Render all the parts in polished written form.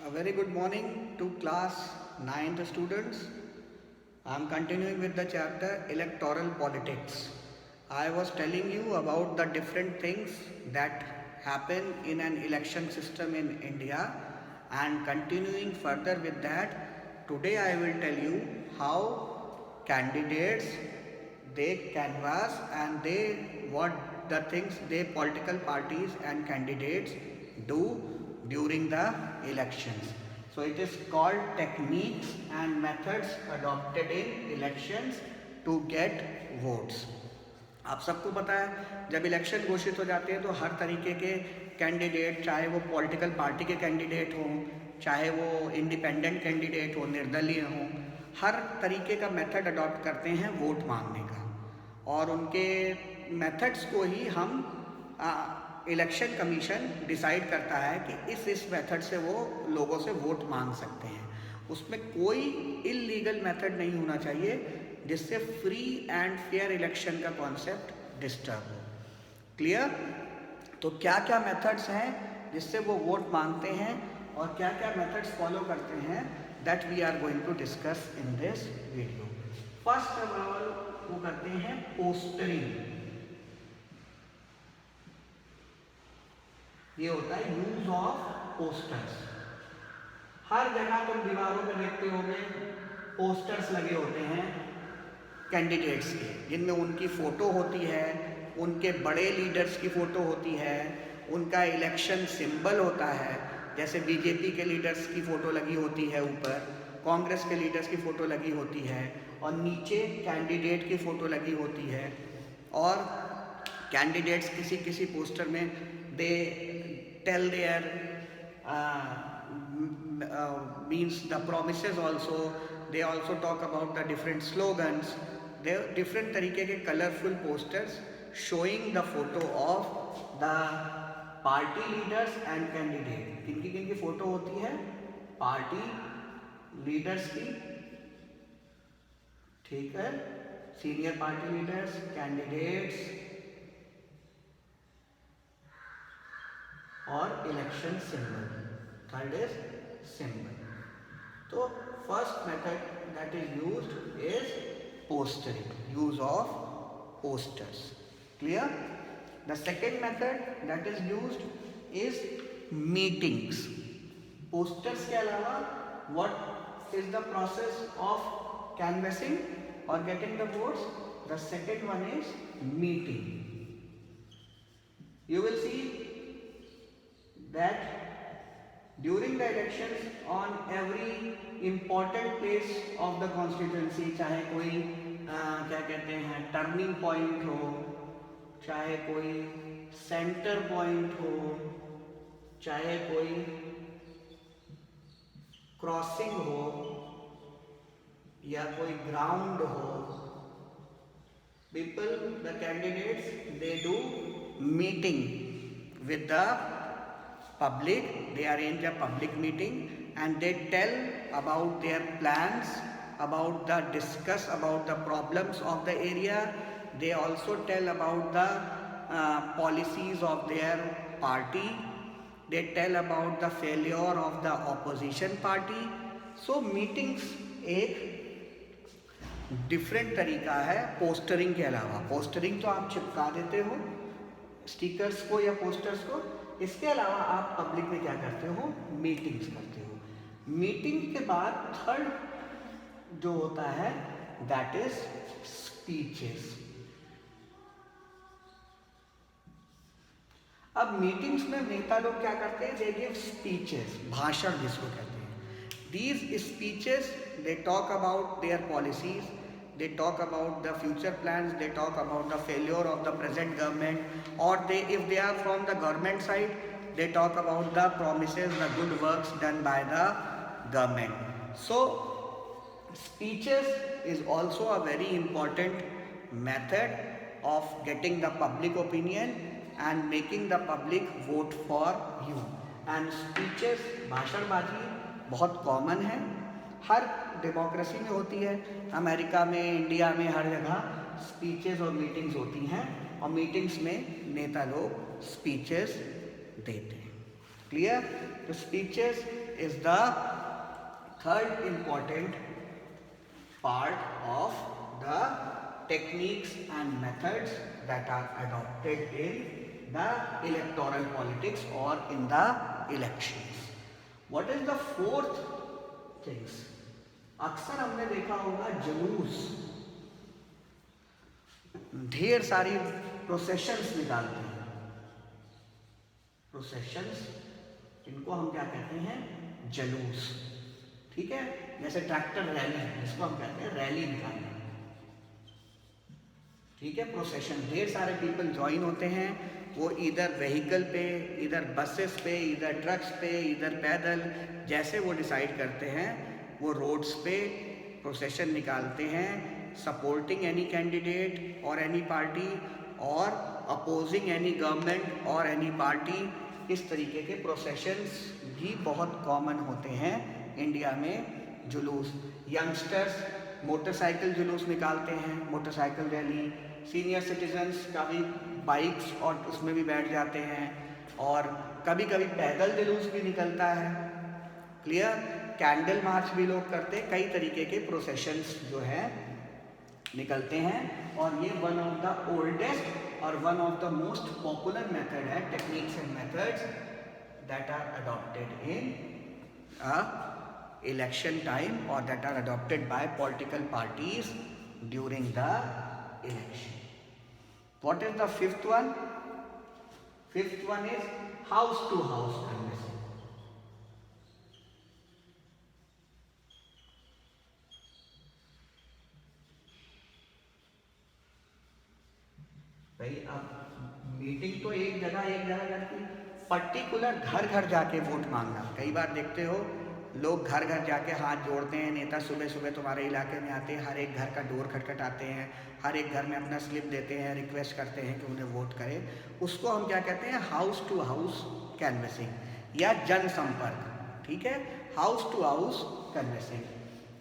A very good morning to class 9th students. I am continuing with the chapter Electoral Politics. I was telling you about the different things that happen in an election system in India, and continuing further with that, today I will tell you how candidates they canvass and they what the things they political parties and candidates do during the elections. So it is called techniques and methods adopted in elections to get votes. आप सबको पता है जब election घोषित हो जाते हैं तो हर तरीके के कैंडिडेट, चाहे वो पॉलिटिकल पार्टी के कैंडिडेट हों, चाहे वो इंडिपेंडेंट कैंडिडेट हो, निर्दलीय हों, हर तरीके का मेथड अडॉप्ट करते हैं वोट मांगने का, और उनके मेथड्स को ही हम इलेक्शन कमीशन डिसाइड करता है कि इस मेथड से वो लोगों से वोट मांग सकते हैं। उसमें कोई इलीगल मेथड नहीं होना चाहिए जिससे फ्री एंड फेयर इलेक्शन का कॉन्सेप्ट डिस्टर्ब हो। क्लियर? तो क्या क्या मेथड्स हैं जिससे वो वोट मांगते हैं और क्या क्या मेथड्स फॉलो करते हैं, that we are going to discuss in this video. First of all वो करते हैं पोस्टरिंग। ये होता है यूज ऑफ पोस्टर्स। हर जगह तुम दीवारों पे देखते होगे पोस्टर्स लगे होते हैं कैंडिडेट्स के, जिनमें उनकी फ़ोटो होती है, उनके बड़े लीडर्स की फ़ोटो होती है, उनका इलेक्शन सिंबल होता है। जैसे बीजेपी के लीडर्स की फ़ोटो लगी होती है ऊपर, कांग्रेस के लीडर्स की फ़ोटो लगी होती है, और नीचे कैंडिडेट की फ़ोटो लगी होती है। और कैंडिडेट्स किसी किसी पोस्टर में they tell their means the promises also, they also talk about the different slogans. There are different तरीके के colorful posters showing the photo of the party leaders and candidate. किनकी किनकी फोटो होती है? Party leaders की, ठीक है, senior party leaders, candidates और election symbol. Third is symbol. तो first method that is used is postering, use of posters. Clear? The second method that is used is meetings. Posters के अलावा what is the process of canvassing और getting the votes? The second one is meeting. You will see that during the elections on every important place of the constituency, चाहे कोई क्या कहते हैं turning point हो, चाहे कोई सेंटर पॉइंट हो, चाहे कोई क्रॉसिंग हो या कोई ग्राउंड हो, people, the candidates, they do meeting with the public. They arrange a public meeting and they tell about their plans, discuss about the problems of the area. They also tell about the policies of their party. They tell about the failure of the opposition party. So meetings एक different तरीका है postering के अलावा। Postering तो आप चिपका देते हो स्टिकर्स को या पोस्टर्स को, इसके अलावा आप पब्लिक में क्या करते हो? मीटिंग्स करते हो। मीटिंग के बाद थर्ड जो होता है दैट इज स्पीचेस। अब मीटिंग्स में नेता लोग क्या करते हैं? दे गिव स्पीचेस, भाषण जिसको कहते हैं। These speeches, they talk about their policies, they talk about the future plans, they talk about the failure of the present government, or if they are from the government side, they talk about the promises, the good works done by the government. So speeches is also a very important method of getting the public opinion and making the public vote for you. And speeches, भाषणबाजी बहुत common है, हर democracy में होती है। America में, India में, हर जगह speeches और meetings होती हैं, और मीटिंग्स में नेता लोग स्पीचेस देते हैं। Clear? The speeches is the third important part of the techniques and methods that are adopted in the electoral politics or in the elections. What is the fourth things? अक्सर हमने देखा होगा जुलूस, ढेर सारी प्रोसेशंस निकालते हैं. प्रोसेशंस, इनको हम क्या कहते हैं? जुलूस. ठीक है, जैसे ट्रैक्टर रैली, इसको हम कहते हैं रैली निकालना. ठीक है, प्रोसेशन, ढेर सारे पीपल ज्वाइन होते हैं. वो इधर व्हीकल पे, इधर बसेस पे, इधर ट्रक्स पे, इधर पैदल, जैसे वो डिसाइड करते हैं वो रोड्स पे प्रोसेशन निकालते हैं, सपोर्टिंग एनी कैंडिडेट और एनी पार्टी और अपोजिंग एनी गवर्नमेंट और एनी पार्टी. इस तरीके के प्रोसेशंस भी बहुत कॉमन होते हैं इंडिया में. जुलूस, यंगस्टर्स मोटरसाइकिल जुलूस निकालते हैं, मोटरसाइकिल रैली. सीनियर सिटीजन्स का भी बाइक्स और उसमें भी बैठ जाते हैं, और कभी कभी पैदल जुलूस भी निकलता है. क्लियर? कैंडल मार्च भी लोग करते हैं. कई तरीके के प्रोसेशंस जो है निकलते हैं, और ये वन ऑफ द ओल्डेस्ट और one of the most popular method है, techniques and methods that are adopted in election time or that are adopted by political parties during the election. What is the fifth one? Fifth one is house to house canvassing. भाई अब meeting तो एक जगह करती, particular घर घर जाके vote मांगना. कई बार देखते हो लोग घर घर जाके हाथ जोड़ते हैं. नेता सुबह सुबह तुम्हारे इलाके में आते हैं, हर एक घर का डोर खटखटाते हैं, हर एक घर में अपना स्लिप देते हैं, रिक्वेस्ट करते हैं कि उन्हें वोट करें. उसको हम क्या कहते हैं? हाउस टू हाउस कैनवेसिंग या जनसंपर्क. ठीक है, house to house canvassing.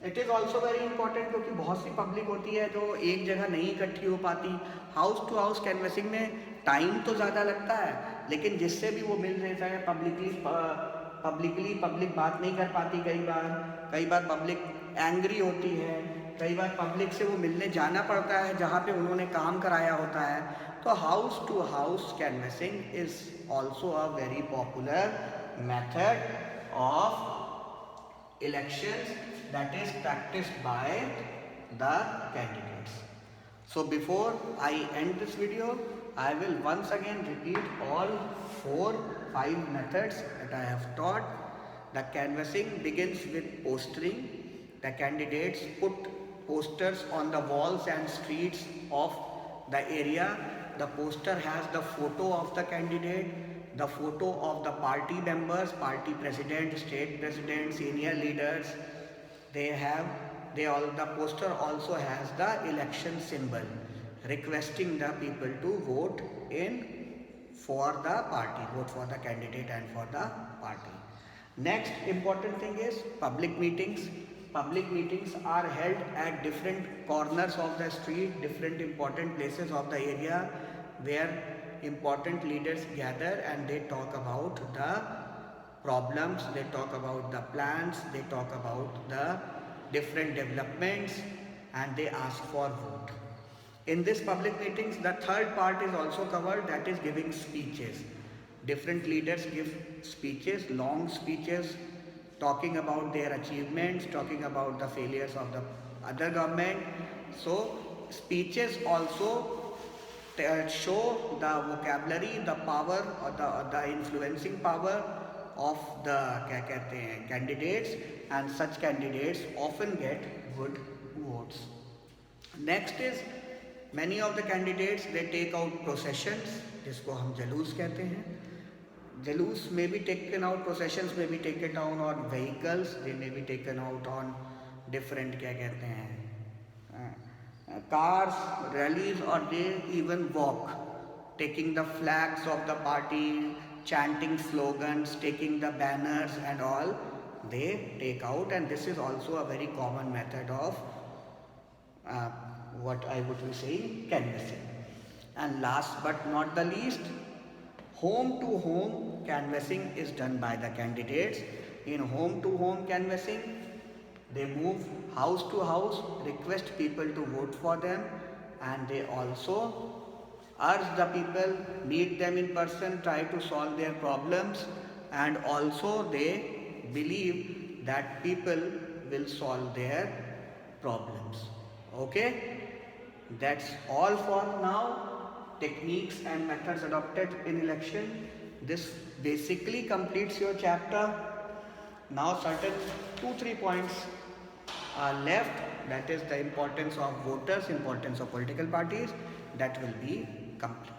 It is also very important, क्योंकि बहुत सी पब्लिक होती है जो एक जगह नहीं इकट्ठी हो पाती. हाउस टू हाउस कैनवेसिंग में टाइम तो ज़्यादा लगता है, लेकिन जिससे भी वो मिल रहे हैं पब्लिक बात नहीं कर पाती. कई बार पब्लिक एंग्री होती है, कई बार पब्लिक से वो मिलने जाना पड़ता है जहाँ पे उन्होंने काम कराया होता है. तो house to house canvassing is also a very popular method of elections that is practiced by the candidates. So before I end this video, I will once again repeat all 4-5 methods that I have taught. The canvassing begins with postering. The candidates put posters on the walls and streets of the area. The poster has the photo of the candidate, the photo of the party members, party president, state president, senior leaders. The poster also has the election symbol requesting the people to vote for the party, vote for the candidate and for the party. Next important thing is public meetings. Public meetings are held at different corners of the street, different important places of the area, where important leaders gather and they talk about the problems, they talk about the plans, they talk about the different developments, and they ask for vote. In this public meetings, the third part is also covered, that is giving speeches. Different leaders give speeches, long speeches, talking about their achievements, talking about the failures of the other government. So speeches also show the vocabulary, the power or the influencing power of the candidates, and such candidates often get good votes. Next is many of the candidates, they take out processions, जिसको हम जलूस कहते हैं. Jalus may be taken out, processions may be taken out on vehicles, they may be taken out on different cars, rallies, or they even walk, taking the flags of the party, chanting slogans, taking the banners and all, they take out, and this is also a very common method of what I would be saying, canvassing. And last but not the least, Home to home canvassing is done by the candidates. In home to home canvassing, they move house to house, request people to vote for them, and they also urge the people, meet them in person, try to solve their problems, and also they believe that people will solve their problems. Okay? That's all for now. Techniques and methods adopted in election. This basically completes your chapter. Now certain 2-3 points are left, that is the importance of voters, importance of political parties, that will be complete.